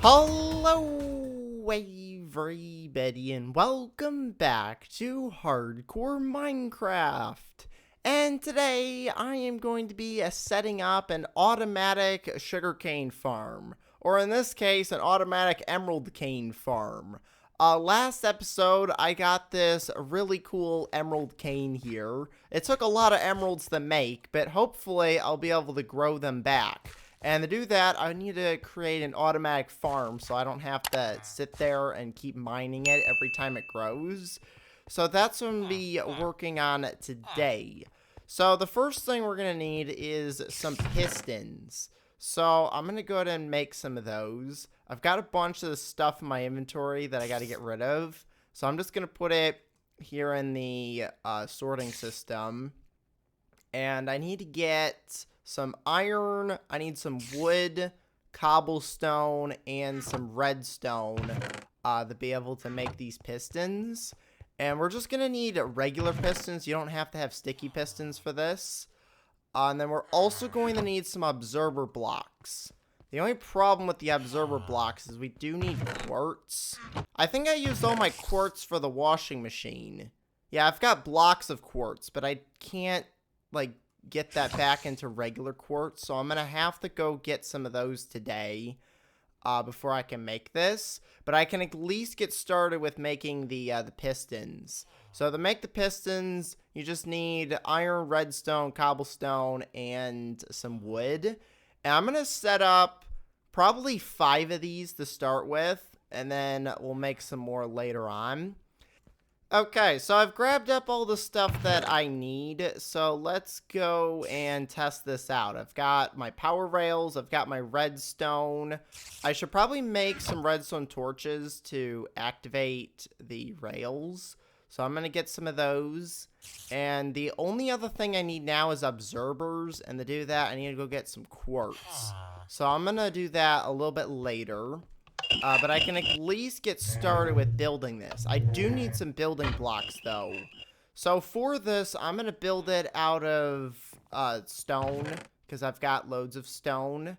Hello everybody and welcome back to Hardcore Minecraft. And today I am going to be setting up an automatic sugarcane farm. Or in this case, an automatic emerald cane farm. Last episode, I got this really cool emerald cane here. It took a lot of emeralds to make, but hopefully I'll be able to grow them back. And to do that, I need to create an automatic farm so I don't have to sit there and keep mining it every time it grows. So that's what I'm going to be working on today. So the first thing we're going to need is some pistons. So I'm going to go ahead and make some of those. I've got a bunch of the stuff in my inventory that I got to get rid of. So I'm just going to put it here in the sorting system. And I need to get some iron, I need some wood, cobblestone, and some redstone to be able to make these pistons. And we're just going to need regular pistons. You don't have to have sticky pistons for this. And then we're also going to need some observer blocks. The only problem with the observer blocks is we do need quartz. I think I used all my quartz for the washing machine. Yeah, I've got blocks of quartz, but I can't, get that back into regular quartz, so I'm gonna have to go get some of those today before I can make this. But I can at least get started with making the pistons. So to make the pistons, you just need iron, redstone, cobblestone, and some wood. And I'm gonna set up probably 5 of these to start with, and then we'll make some more later on. Okay, so I've grabbed up all the stuff that I need, so let's go and test this out. I've got my power rails, I've got my redstone. I should probably make some redstone torches to activate the rails. So I'm going to get some of those. And the only other thing I need now is observers, and to do that, I need to go get some quartz. So I'm going to do that a little bit later. But I can at least get started with building this. I do need some building blocks, though. So for this, I'm going to build it out of stone, because I've got loads of stone.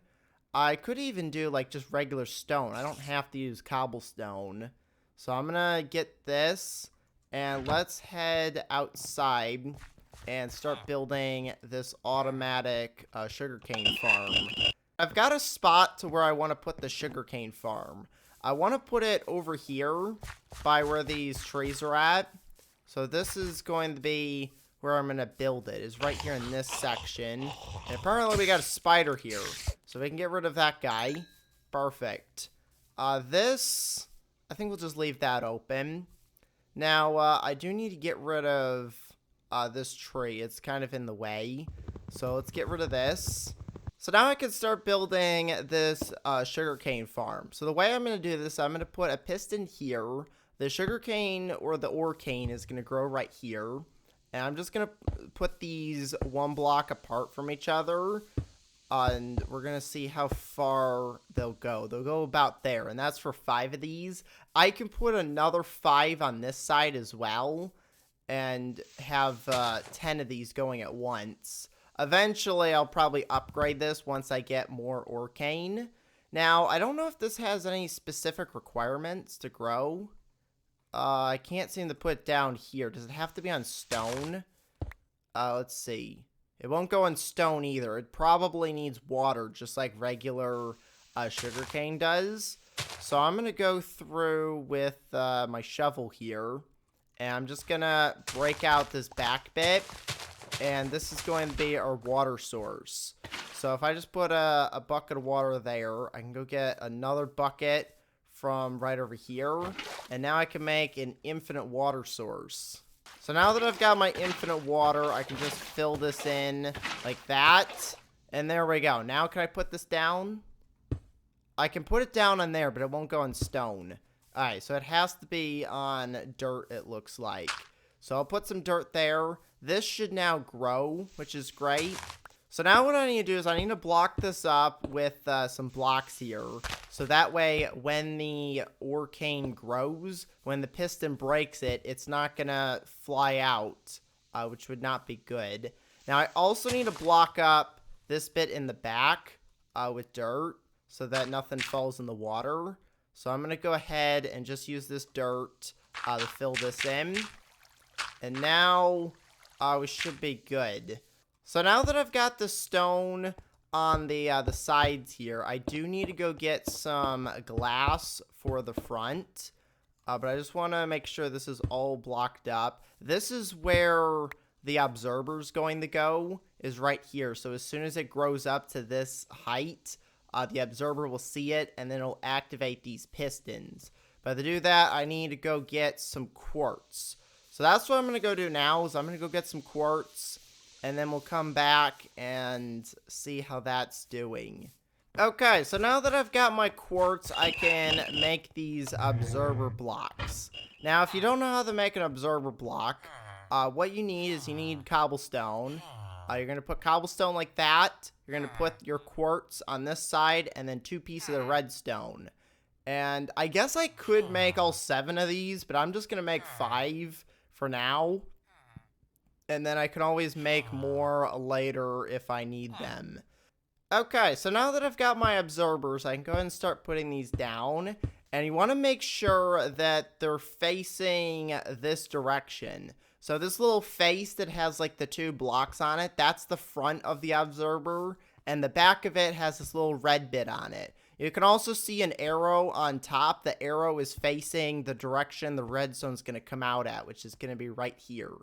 I could even do, just regular stone. I don't have to use cobblestone. So I'm going to get this, and let's head outside and start building this automatic sugarcane farm. I've got a spot to where I want to put the sugarcane farm. I want to put it over here by where these trees are at. So this is going to be where I'm going to build it. Is right here in this section. And apparently we got a spider here. So we can get rid of that guy. Perfect. This, I think we'll just leave that open. Now, I do need to get rid of this tree. It's kind of in the way. So let's get rid of this. So now I can start building this sugarcane farm. So the way I'm going to do this, I'm going to put a piston here. The sugarcane or the ore cane is going to grow right here. And I'm just going to put these 1 block apart from each other. And we're going to see how far they'll go. They'll go about there. And that's for 5 of these. I can put another 5 on this side as well. And have 10 of these going at once. Eventually, I'll probably upgrade this once I get more ore cane. Now, I don't know if this has any specific requirements to grow. I can't seem to put it down here. Does it have to be on stone? Let's see. It won't go on stone either. It probably needs water, just like regular sugarcane does. So I'm going to go through with my shovel here. And I'm just going to break out this back bit. And this is going to be our water source. So if I just put a bucket of water there, I can go get another bucket from right over here. And now I can make an infinite water source. So now that I've got my infinite water, I can just fill this in like that. And there we go. Now can I put this down? I can put it down on there, but it won't go on stone. Alright, so it has to be on dirt, it looks like. So I'll put some dirt there. This should now grow, which is great. So now what I need to do is I need to block this up with some blocks here. So that way, when the ore cane grows, when the piston breaks it, it's not going to fly out, which would not be good. Now, I also need to block up this bit in the back with dirt. so that nothing falls in the water. So I'm going to go ahead and just use this dirt to fill this in. And now we should be good. So now that I've got the stone on the sides here, I do need to go get some glass for the front. But I just want to make sure this is all blocked up. This is where the observer's going to go, is right here. So as soon as it grows up to this height, the observer will see it, and then it'll activate these pistons. But to do that, I need to go get some quartz. So that's what I'm going to go do now, is I'm going to go get some quartz, and then we'll come back and see how that's doing. Okay, so now that I've got my quartz, I can make these observer blocks. Now, if you don't know how to make an observer block, what you need is you need cobblestone. You're going to put cobblestone like that. You're going to put your quartz on this side, and then 2 pieces of redstone. And I guess I could make all 7 of these, but I'm just going to make 5 for now. And then I can always make more later if I need them. Okay, so now that I've got my observers, I can go ahead and start putting these down. And you want to make sure that they're facing this direction. So this little face that has like the 2 blocks on it, that's the front of the observer. And the back of it has this little red bit on it. You can also see an arrow on top. The arrow is facing the direction the redstone's going to come out at, which is going to be right here.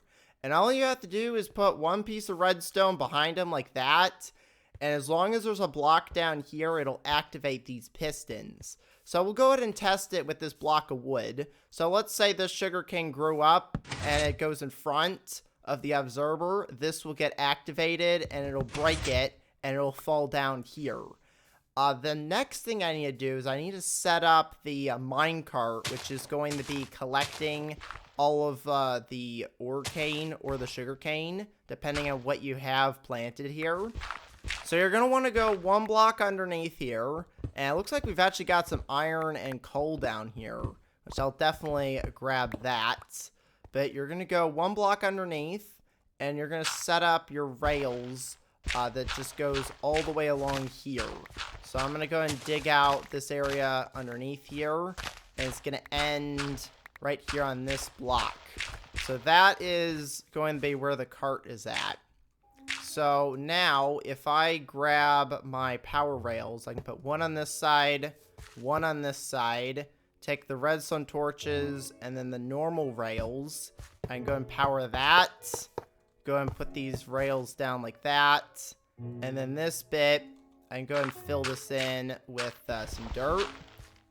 And all you have to do is put 1 piece of redstone behind them like that. And as long as there's a block down here, it'll activate these pistons. So we'll go ahead and test it with this block of wood. So let's say this sugarcane grew up and it goes in front of the observer. This will get activated and it'll break it and it'll fall down here. The next thing I need to do is I need to set up the minecart, which is going to be collecting all of the ore cane or the sugar cane, depending on what you have planted here. So you're going to want to go 1 block underneath here. And it looks like we've actually got some iron and coal down here, which I'll definitely grab that. But you're going to go 1 block underneath, and you're going to set up your rails that just goes all the way along here. So I'm going to go ahead and dig out this area underneath here, and it's going to end right here on this block. So that is going to be where the cart is at. So now, if I grab my power rails, I can put 1 on this side, 1 on this side, take the redstone torches, and then the normal rails. I can go and power that, go and put these rails down like that, and then this bit, I can go and fill this in with some dirt,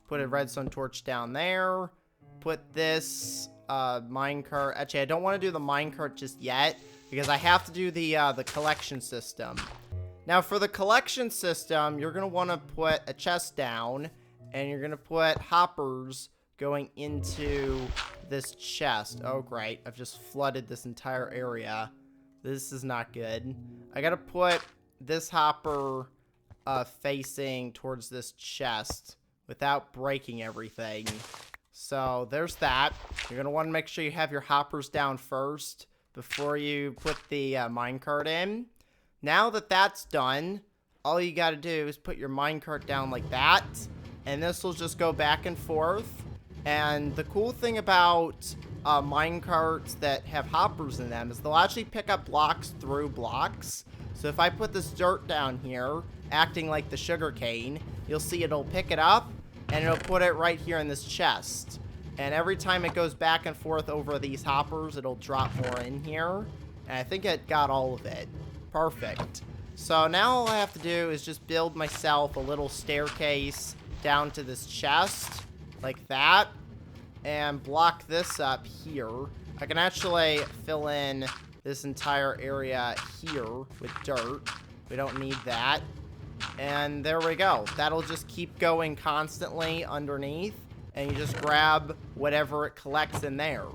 put a redstone torch down there, put this minecart. Actually, I don't want to do the minecart just yet, because I have to do the collection system. Now, for the collection system, you're going to want to put a chest down, and you're going to put hoppers going into this chest. Oh, great. I've just flooded this entire area. This is not good. I got to put this hopper facing towards this chest without breaking everything. So, there's that. You're going to want to make sure you have your hoppers down first before you put the minecart in. Now that that's done, all you got to do is put your minecart down like that, and this will just go back and forth. And the cool thing about minecarts that have hoppers in them is they'll actually pick up blocks through blocks. So if I put this dirt down here, acting like the sugar cane, you'll see it'll pick it up, and it'll put it right here in this chest. And every time it goes back and forth over these hoppers, it'll drop more in here. And I think it got all of it. Perfect. So now all I have to do is just build myself a little staircase down to this chest, like that. And block this up here. I can actually fill in this entire area here with dirt. We don't need that. And there we go. That'll just keep going constantly underneath. And you just grab whatever it collects in there.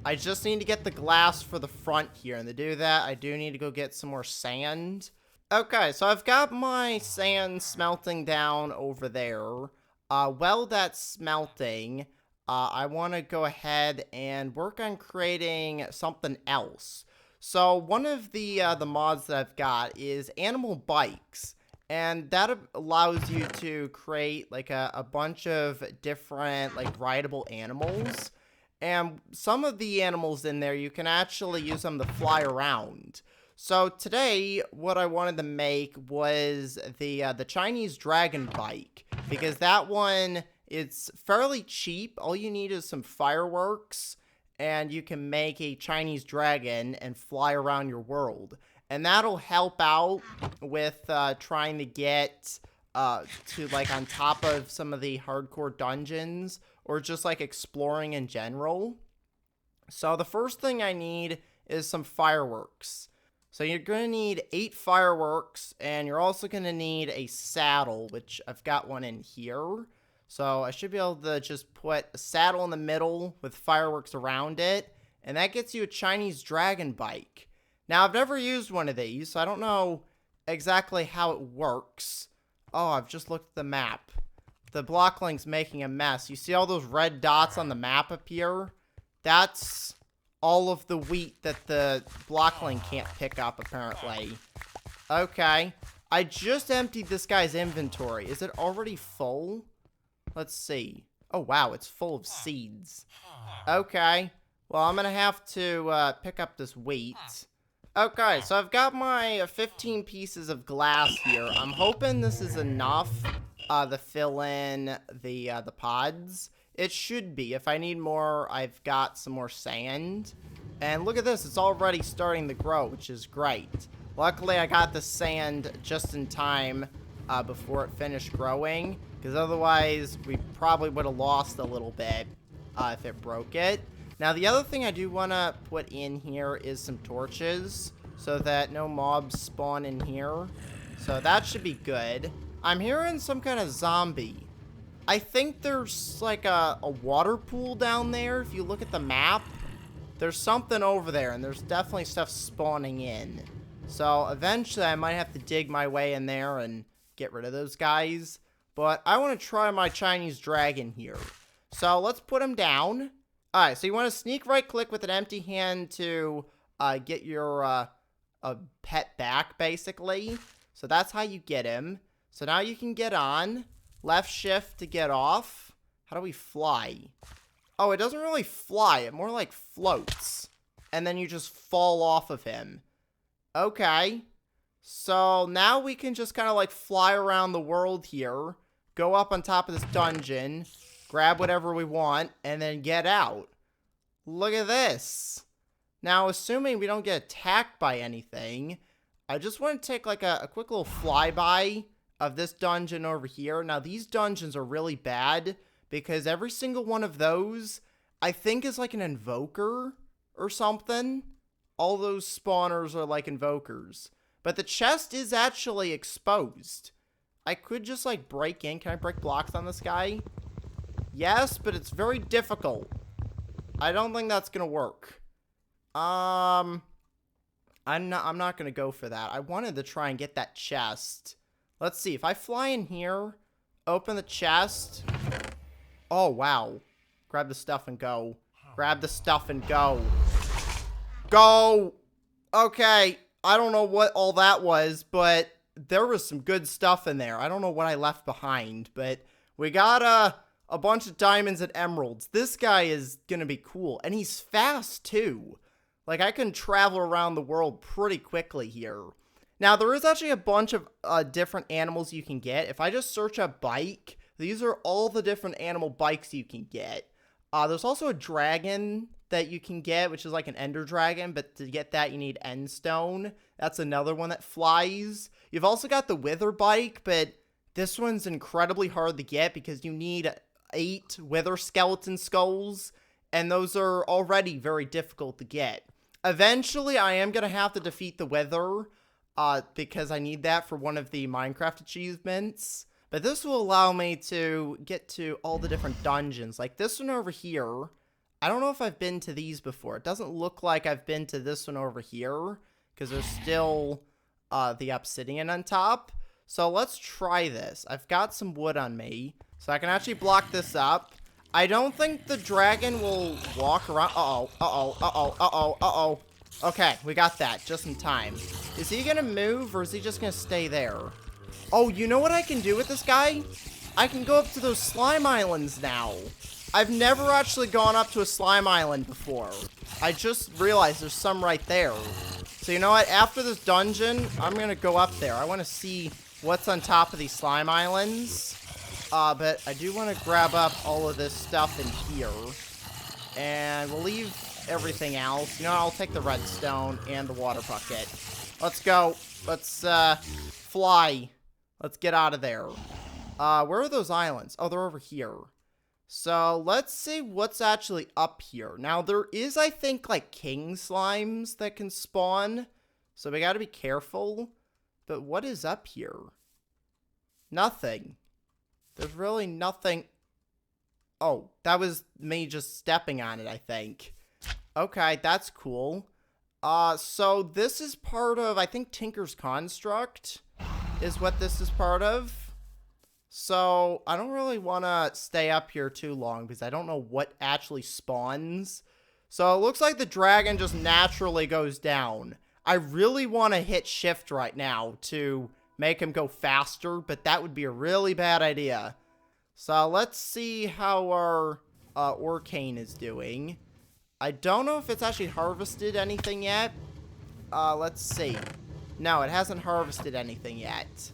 I just need to get the glass for the front here. And to do that, I do need to go get some more sand. Okay, so I've got my sand smelting down over there. While that's smelting, I want to go ahead and work on creating something else. So one of the mods that I've got is animal bikes. And that allows you to create like a bunch of different like rideable animals. And some of the animals in there, you can actually use them to fly around. So today, what I wanted to make was the Chinese dragon bike, because that one, it's fairly cheap. All you need is some fireworks, and you can make a Chinese dragon and fly around your world. And that'll help out with trying to get to like on top of some of the hardcore dungeons, or just like exploring in general. So the first thing I need is some fireworks. So you're going to need 8 fireworks, and you're also going to need a saddle, which I've got one in here. So I should be able to just put a saddle in the middle with fireworks around it, and that gets you a Chinese dragon bike. Now, I've never used one of these, so I don't know exactly how it works. Oh, I've just looked at the map. The block link's making a mess. You see all those red dots on the map appear? That's all of the wheat that the block link can't pick up, apparently. Okay. I just emptied this guy's inventory. Is it already full? Let's see. Oh, wow. It's full of seeds. Okay. Well, I'm going to have to pick up this wheat. Okay, so I've got my 15 pieces of glass here. I'm hoping this is enough to fill in the pods. It should be. If I need more, I've got some more sand. And look at this, it's already starting to grow, which is great. Luckily, I got the sand just in time before it finished growing, because otherwise, we probably would have lost a little bit if it broke it. Now, the other thing I do want to put in here is some torches, so that no mobs spawn in here. So that should be good. I'm hearing some kind of zombie. I think there's like a water pool down there. If you look at the map, there's something over there, and there's definitely stuff spawning in. So eventually I might have to dig my way in there and get rid of those guys. But I want to try my Chinese dragon here. So let's put him down. Alright, so you want to sneak right click with an empty hand to get your pet back, basically. So that's how you get him. So now you can get on. Left shift to get off. How do we fly? Oh, it doesn't really fly. It more like floats. And then you just fall off of him. Okay. So now we can just kind of like fly around the world here. Go up on top of this dungeon. Grab whatever we want. And then get out. Look at this. Now, assuming we don't get attacked by anything, I just want to take like a quick little flyby of this dungeon over here. Now, these dungeons are really bad because every single one of those, I think, is like an invoker or something. All those spawners are like invokers. But the chest is actually exposed. I could just like break in. Can I break blocks on this guy? Yes, but it's very difficult. I don't think that's gonna work. I'm not gonna go for that. I wanted to try and get that chest. Let's see. If I fly in here, open the chest. Oh, wow. Grab the stuff and go. Grab the stuff and go. Go! Okay. I don't know what all that was, but there was some good stuff in there. I don't know what I left behind, but we got a bunch of diamonds and emeralds. This guy is gonna be cool, and he's fast, too. Like, I can travel around the world pretty quickly here. Now, there is actually a bunch of different animals you can get. If I just search up bike, these are all the different animal bikes you can get. There's also a dragon that you can get, which is like an ender dragon, but to get that, you need end stone. That's another one that flies. You've also got the wither bike, but this one's incredibly hard to get because you need 8 wither skeleton skulls, and those are already very difficult to get. Eventually, I am going to have to defeat the wither, because I need that for one of the Minecraft achievements. But this will allow me to get to all the different dungeons. Like this one over here. I don't know if I've been to these before. It doesn't look like I've been to this one over here, because there's still the obsidian on top. So let's try this. I've got some wood on me, so I can actually block this up. I don't think the dragon will walk around. Okay, we got that just in time. Is he gonna move, or is he just gonna stay there? Oh, you know what I can do with this guy? I can go up to those slime islands now. I've never actually gone up to a slime island before. I just realized there's some right there. So you know what? After this dungeon, I'm going to go up there. I want to see what's on top of these slime islands. But I do want to grab up all of this stuff in here. And we'll leave everything else. You know what? I'll take the redstone and the water bucket. Let's go. Let's fly. Let's get out of there. Where are those islands? Oh, they're over here. So let's see what's actually up here. Now, there is, I think, like king slimes that can spawn. So we got to be careful. But what is up here? Nothing. There's really nothing. Oh, that was me just stepping on it, I think. Okay, that's cool. So this is part of, I think, Tinker's Construct is what this is part of. So I don't really want to stay up here too long because I don't know what actually spawns. So it looks like the dragon just naturally goes down. I really want to hit shift right now to make him go faster, but that would be a really bad idea. So let's see how our ore cane is doing. I don't know if it's actually harvested anything yet. Let's see. No, it hasn't harvested anything yet.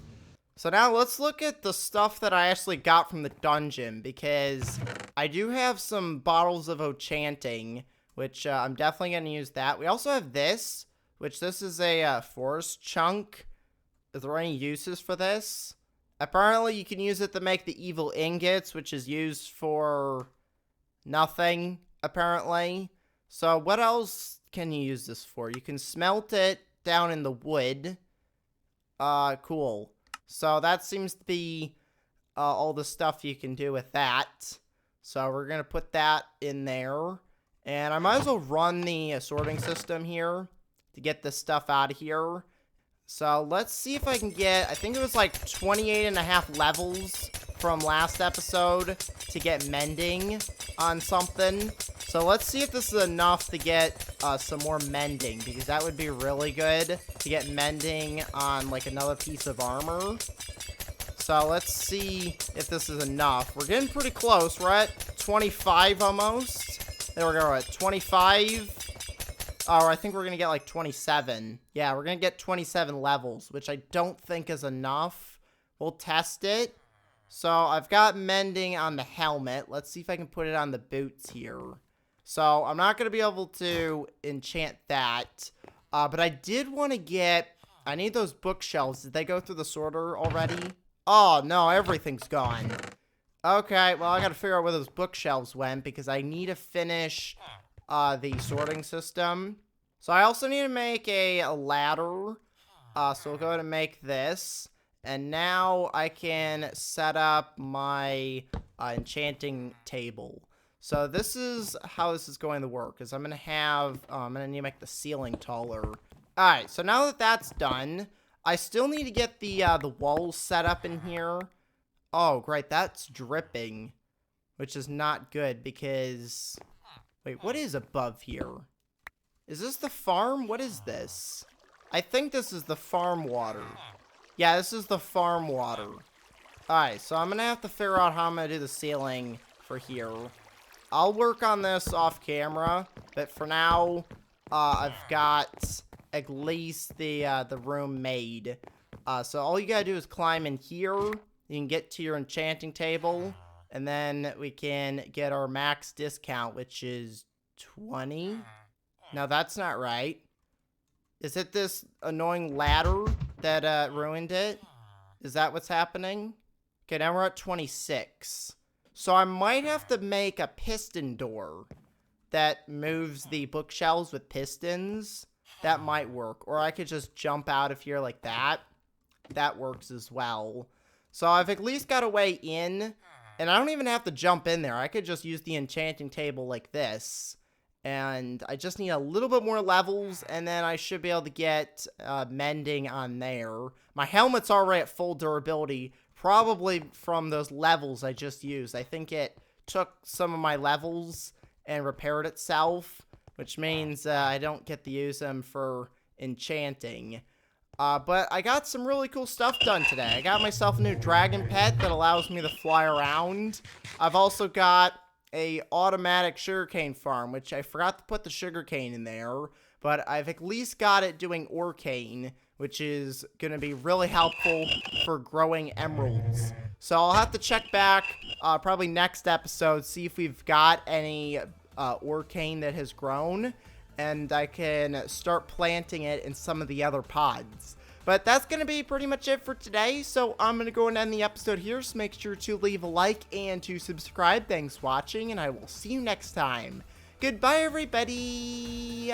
So now let's look at the stuff that I actually got from the dungeon, because I do have some bottles of enchanting, which I'm definitely going to use that. We also have this, which this is a forest chunk. Is there any uses for this? Apparently you can use it to make the evil ingots, which is used for nothing, apparently. So what else can you use this for? You can smelt it down in the wood. Cool. So that seems to be all the stuff you can do with that. So we're going to put that in there. And I might as well run the sorting system here to get this stuff out of here. So let's see if I can get, I think it was like 28.5 levels from last episode to get mending on something. So let's see if this is enough to get some more mending, because that would be really good to get mending on like another piece of armor. So let's see if this is enough. We're getting pretty close. We're at 25 almost. There we go. We're at 25. Oh, I think we're going to get like 27. Yeah, we're going to get 27 levels, which I don't think is enough. We'll test it. So I've got mending on the helmet. Let's see if I can put it on the boots here. So I'm not going to be able to enchant that. But I did want to get, I need those bookshelves. Did they go through the sorter already? Oh, no, everything's gone. Okay, well, I got to figure out where those bookshelves went, because I need to finish the sorting system. So I also need to make a ladder. So we'll go ahead and make this. And now I can set up my enchanting table. So this is how this is going to work. Is I'm going to have, I'm going to need to make the ceiling taller. Alright, so now that that's done, I still need to get the walls set up in here. Oh, great, that's dripping, which is not good because... Wait, what is above here? Is this the farm? What is this? I think this is the farm water. Yeah, this is the farm water. Alright, so I'm going to have to figure out how I'm going to do the ceiling for here. I'll work on this off camera, but for now, I've got at least the room made. So all you gotta do is climb in here. You can get to your enchanting table, and then we can get our max discount, which is 20. No, that's not right. Is it this annoying ladder that ruined it? Is that what's happening? Okay, now we're at 26. So I might have to make a piston door that moves the bookshelves with pistons. That might work. Or I could just jump out of here like that. That works as well. So I've at least got a way in. And I don't even have to jump in there. I could just use the enchanting table like this. And I just need a little bit more levels, and then I should be able to get mending on there. My helmet's already at full durability, probably from those levels I just used. I think it took some of my levels and repaired itself, which means I don't get to use them for enchanting. But I got some really cool stuff done today. I got myself a new dragon pet that allows me to fly around. I've also got a automatic sugarcane farm, which I forgot to put the sugarcane in there, but I've at least got it doing orcane, which is going to be really helpful for growing emeralds. So I'll have to check back probably next episode, see if we've got any orcane that has grown, and I can start planting it in some of the other pods. But that's going to be pretty much it for today, so I'm going to go and end the episode here, so make sure to leave a like and to subscribe. Thanks for watching, and I will see you next time. Goodbye, everybody!